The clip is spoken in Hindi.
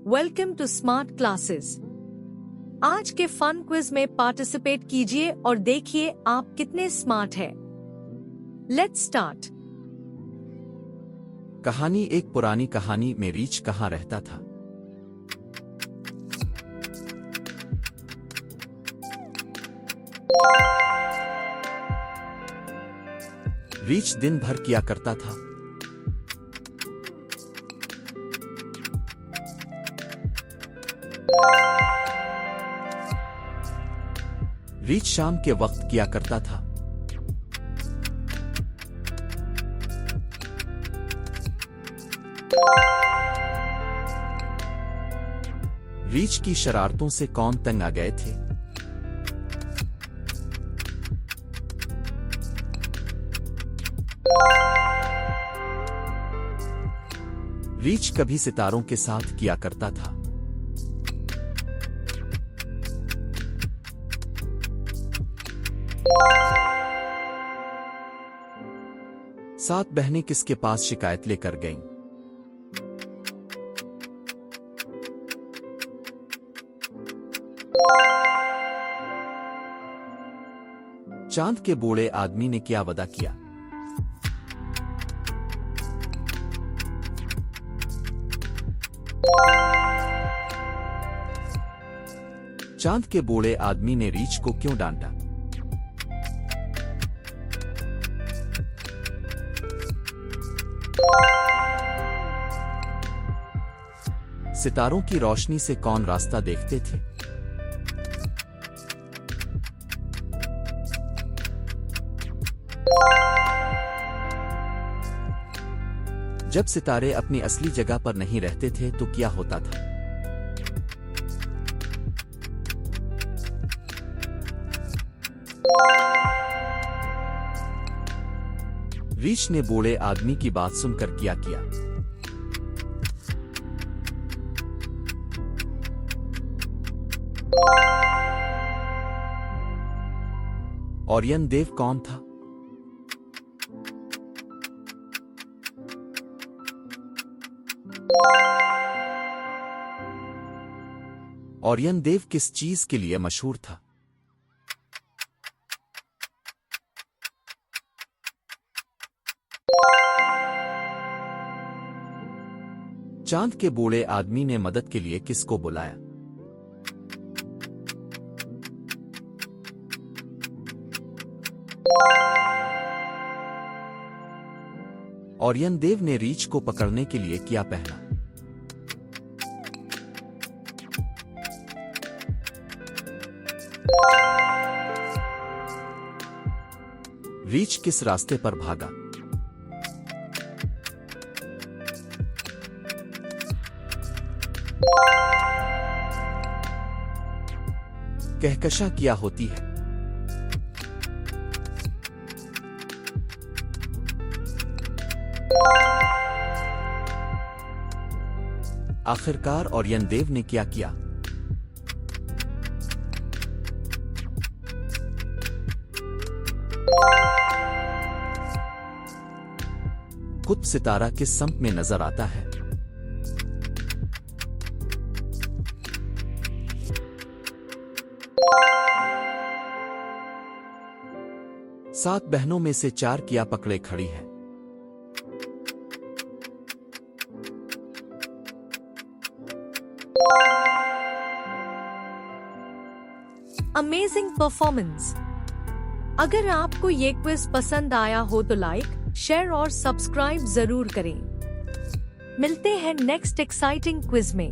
Welcome to smart classes. आज के फन क्विज में पार्टिसिपेट कीजिए और देखिए आप कितने स्मार्ट हैं। Let's start. कहानी। एक पुरानी कहानी में रीछ कहाँ रहता था। रीछ दिन भर किया करता था। रीछ शाम के वक्त किया करता था। रीछ की शरारतों से कौन तंग आ गए थे। रीछ कभी सितारों के साथ किया करता था। सात बहनें किसके पास शिकायत लेकर गईं? चांद के बूढ़े आदमी ने क्या वादा किया? चांद के बूढ़े आदमी ने रीछ को क्यों डांटा? सितारों की रोशनी से कौन रास्ता देखते थे? जब सितारे अपनी असली जगह पर नहीं रहते थे तो क्या होता था? रीछ ने बूढ़े आदमी की बात सुनकर क्या किया? ओरियन देव कौन था? ओरियन देव किस चीज के लिए मशहूर था? चांद के बूढ़े आदमी ने मदद के लिए किसको बुलाया? ओरियन देव ने रीछ को पकड़ने के लिए क्या पहना? रीछ किस रास्ते पर भागा? कहकशां क्या होती है? आखिरकार ओरियन देव ने क्या किया? कुछ सितारा किस संप में नजर आता है? सात बहनों में से चार किया पकड़े खड़ी है? Amazing performance. अगर आपको ये क्विज पसंद आया हो तो लाइक, शेयर और सब्सक्राइब जरूर करें। मिलते हैं नेक्स्ट एक्साइटिंग क्विज में।